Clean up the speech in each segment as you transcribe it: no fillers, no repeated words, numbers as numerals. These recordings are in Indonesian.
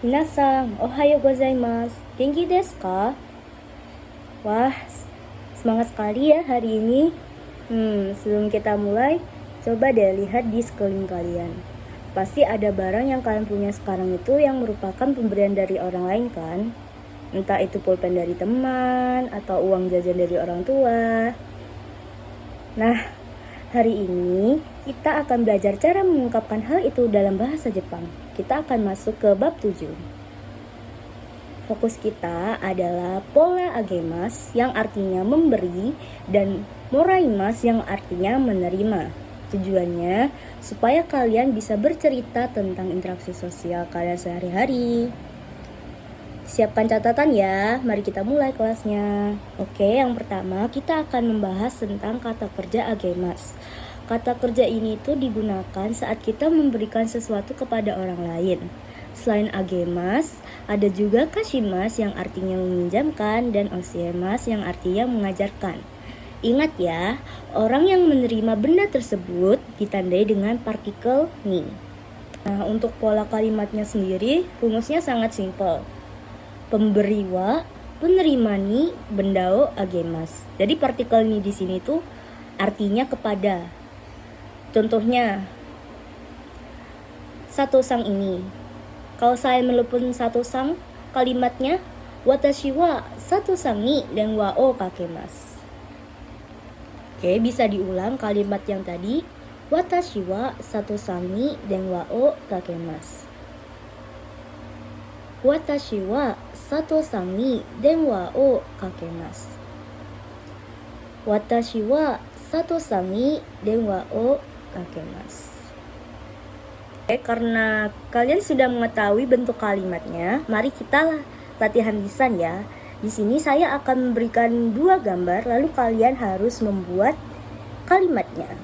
Minasan, ohayo gozaimasu. Genki desu ka? Wah, semangat sekali ya hari ini. Sebelum kita mulai, coba deh lihat di sekeliling kalian. Pasti ada barang yang kalian punya sekarang itu yang merupakan pemberian dari orang lain kan? Entah itu pulpen dari teman, atau uang jajan dari orang tua. Nah, hari ini kita akan belajar cara mengungkapkan hal itu dalam bahasa Jepang. Kita akan masuk ke bab 7. Fokus kita adalah pola agemas yang artinya memberi dan moraimas yang artinya menerima. Tujuannya supaya kalian bisa bercerita tentang interaksi sosial kalian sehari-hari. Siapkan catatan ya, mari kita mulai kelasnya. Oke, yang pertama kita akan membahas tentang kata kerja agemas. Kata kerja ini tuh digunakan saat kita memberikan sesuatu kepada orang lain. Selain agemas, ada juga kashimas yang artinya meminjamkan dan osiemas yang artinya mengajarkan. Ingat ya, orang yang menerima benda tersebut ditandai dengan partikel ni. Nah, untuk pola kalimatnya sendiri, rumusnya sangat simpel. Pemberi wa, penerima ni, bendao agemas. Jadi partikel ni di sini tuh artinya kepada. Contohnya, satu sang ini. Kalau saya melepun satu sang, kalimatnya watashi wa satu sang ni den wa o kakemasu. Oke, bisa diulang kalimat yang tadi. Watashi wa satu sang ni den wa o kakemasu. Watashi wa satu sang ni den wa o kakemasu. Watashi wa satu sang ni den wa o kakemasu. Karena kalian sudah mengetahui bentuk kalimatnya, mari kita latihan lisan ya. Di sini saya akan memberikan 2 gambar, lalu kalian harus membuat kalimatnya.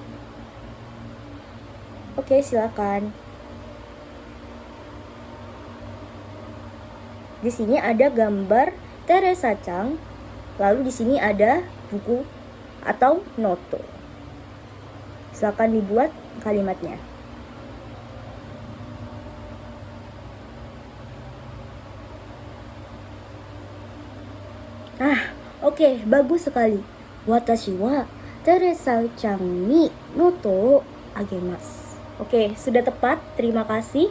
Oke, silakan. Di sini ada gambar Teresa Chang, lalu di sini ada buku atau noto. Silakan dibuat kalimatnya. Oke, bagus sekali. Watashi wa Teresa Chang ni noto agemasu. Oke, sudah tepat. Terima kasih.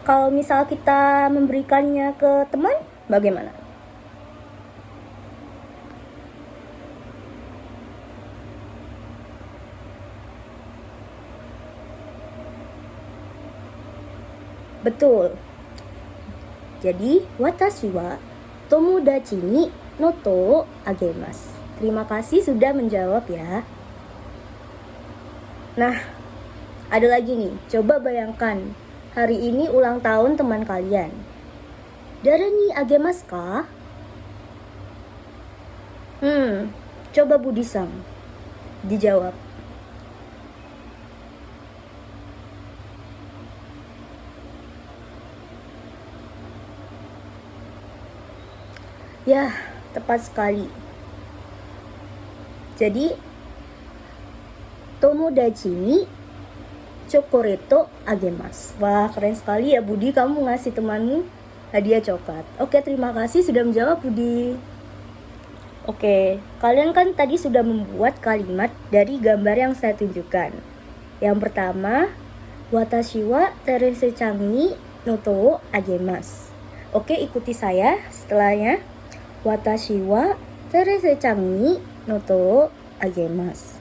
Kalau misal kita memberikannya ke teman, bagaimana? Betul. Jadi, watashi wa tomodachi ni noto agemasu. Terima kasih sudah menjawab ya. Nah, ada lagi nih. Coba bayangkan, hari ini ulang tahun teman kalian. Dare ni agemasu ka? Coba Budi-san dijawab. Ya, tepat sekali. Jadi, tomodachi ni chokoreto agemasu. Wah, keren sekali ya Budi, kamu ngasih temanmu hadiah coklat. Oke, terima kasih sudah menjawab Budi. Oke, kalian kan tadi sudah membuat kalimat dari gambar yang saya tunjukkan. Yang pertama, watashi wa Teresa Chang ni noto agemasu. Oke, ikuti saya setelahnya. Watashi wa Teresa Chang ni noto agemasu.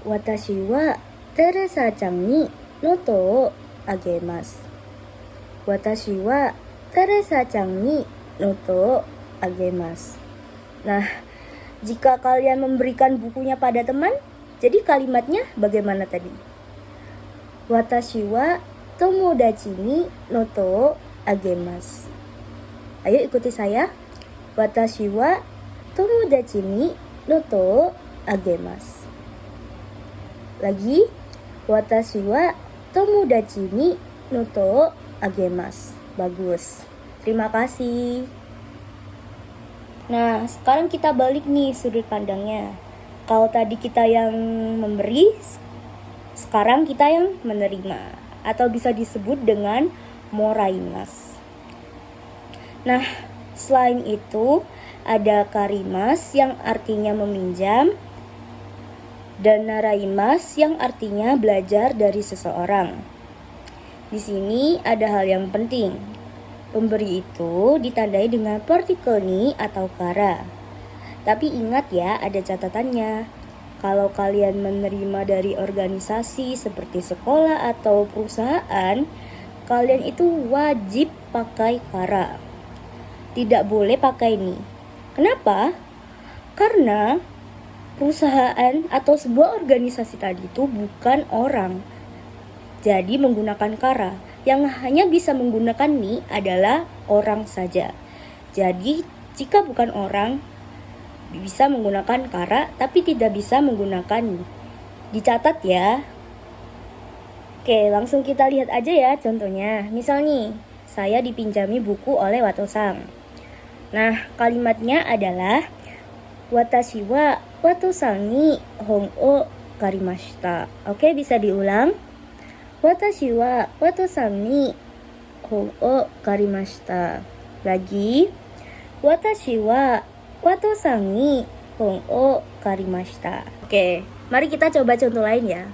Watashi wa Teresa Chang ni noto agemasu. Watashi wa Teresa Chang ni noto agemasu. Nah, jika kalian memberikan bukunya pada teman, jadi kalimatnya bagaimana tadi? Watashi wa tomodachi ni noto agemasu. Ayo ikuti saya. Watashi wa tomodachi ni noto agemasu. Lagi, watashi wa tomodachi ni noto agemasu. Bagus. Terima kasih. Nah, sekarang kita balik nih sudut pandangnya. Kalau tadi kita yang memberi, sekarang kita yang menerima. Atau bisa disebut dengan moraimasu. Nah, selain itu ada karimas yang artinya meminjam dan naraimas yang artinya belajar dari seseorang. Di sini ada hal yang penting. Pemberi itu ditandai dengan partikel ni atau kara. Tapi ingat ya, ada catatannya. Kalau kalian menerima dari organisasi seperti sekolah atau perusahaan, kalian itu wajib pakai kara. Tidak boleh pakai ni. Kenapa? Karena perusahaan atau sebuah organisasi tadi itu bukan orang. Jadi menggunakan kara. Yang hanya bisa menggunakan ni adalah orang saja. Jadi jika bukan orang, bisa menggunakan kara tapi tidak bisa menggunakan ni. Dicatat ya. Oke, langsung kita lihat aja ya contohnya. Misal nih, saya dipinjami buku oleh Wato-san. Nah, kalimatnya adalah watashi wa Wato-san ni hon o karimashita. Oke, bisa diulang. Watashi wa Wato-san ni hon o karimashita. Lagi. Watashi wa Wato-san ni hon o karimashita. Oke, mari kita coba contoh lain ya.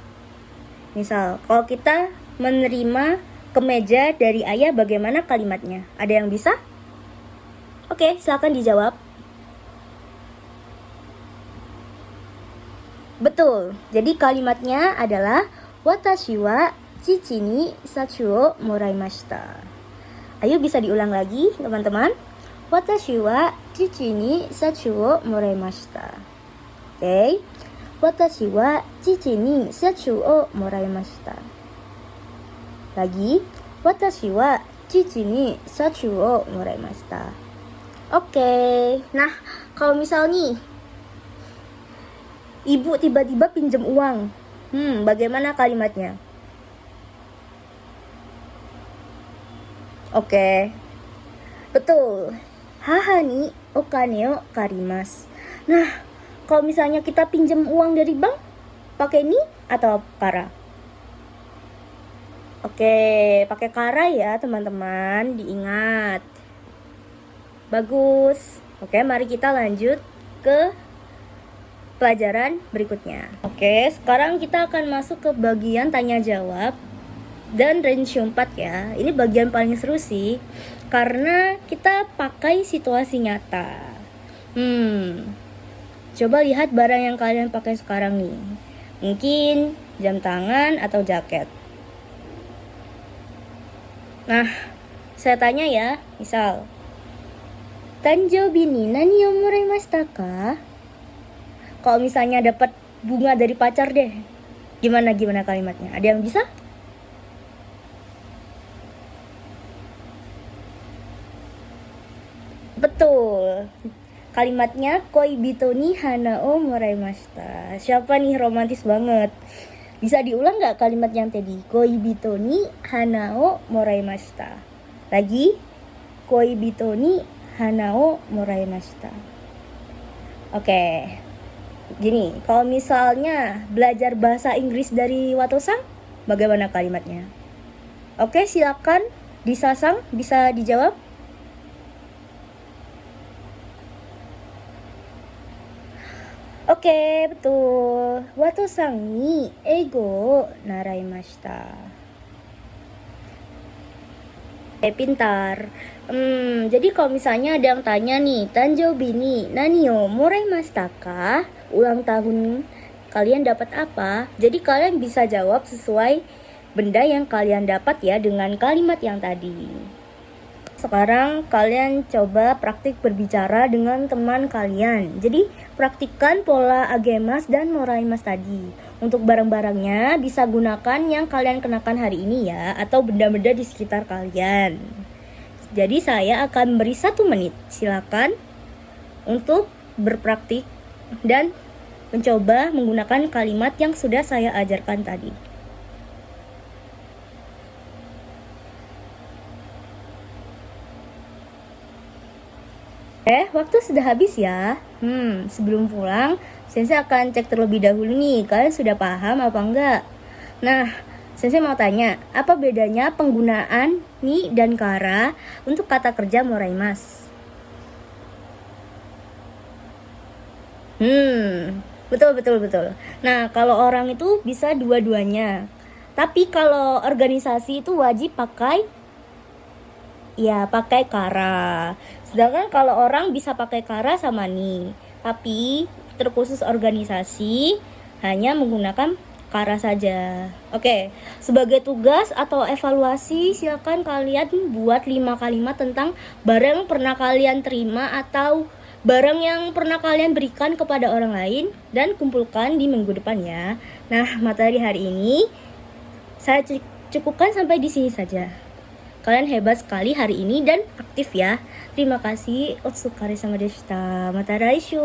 Misal, kalau kita menerima kemeja dari ayah, bagaimana kalimatnya? Ada yang bisa? Oke, silakan dijawab. Betul. Jadi kalimatnya adalah watashi wa chichi ni sachu o moraimashita. Ayo bisa diulang lagi, teman-teman. Watashi wa chichi ni sachu o moraimashita. Oke. Watashi wa chichi ni sachu o moraimashita. Lagi. Watashi wa chichi ni sachu o moraimashita. Oke, nah kalau misal nih ibu tiba-tiba pinjam uang, bagaimana kalimatnya? Oke, betul. Haha ni okane o karimasu. Nah, kalau misalnya kita pinjam uang dari bank, pakai ni atau kara? Oke, pakai kara ya teman-teman, diingat. Bagus. Oke, mari kita lanjut ke pelajaran berikutnya. Oke, sekarang kita akan masuk ke bagian tanya jawab dan range 4 ya. Ini bagian paling seru sih, karena kita pakai situasi nyata. Coba lihat barang yang kalian pakai sekarang nih. Mungkin jam tangan atau jaket. Nah, saya tanya ya, misal Tanjoubi ni nani o moraimashita ka? Kalau misalnya dapat bunga dari pacar deh, gimana kalimatnya? Ada yang bisa? Betul. Kalimatnya koibito ni hana o moraimashita. Siapa nih, romantis banget. Bisa diulang nggak kalimat yang tadi? Koibito ni hana o moraimashita. Lagi. Koibito ni hana o moraimashita. Oke. Gini, kalau misalnya belajar bahasa Inggris dari Wato-san, bagaimana kalimatnya? Oke, silakan disasang, bisa dijawab. Oke, betul. Wato-san ni eigo naraimashita. Pintar. Jadi kalau misalnya ada yang tanya nih, Tanjoubi ni nani o moraimashita ka? Ulang tahun kalian dapat apa? Jadi kalian bisa jawab sesuai benda yang kalian dapat ya dengan kalimat yang tadi. Sekarang kalian coba praktik berbicara dengan teman kalian. Jadi praktikkan pola agemas dan moraimas tadi. Untuk barang-barangnya bisa gunakan yang kalian kenakan hari ini ya, atau benda-benda di sekitar kalian. Jadi saya akan beri 1 menit. Silakan untuk berpraktik dan mencoba menggunakan kalimat yang sudah saya ajarkan tadi. Waktu sudah habis ya. Sebelum pulang, Sensei akan cek terlebih dahulu nih, kalian sudah paham apa enggak? Nah, Sensei mau tanya, apa bedanya penggunaan ni dan kara untuk kata kerja moraimasu? Betul. Nah, kalau orang itu bisa dua-duanya. Tapi kalau organisasi itu wajib pakai kara. Sedangkan kalau orang bisa pakai kara sama ni. Tapi terkhusus organisasi hanya menggunakan kara saja. Oke, sebagai tugas atau evaluasi silakan kalian buat 5 kalimat tentang barang yang pernah kalian terima atau barang yang pernah kalian berikan kepada orang lain dan kumpulkan di minggu depan ya. Nah, materi hari ini saya cukupkan sampai di sini saja. Kalian hebat sekali hari ini dan aktif ya. Terima kasih. Otsukare sama deshita. Mata raishu.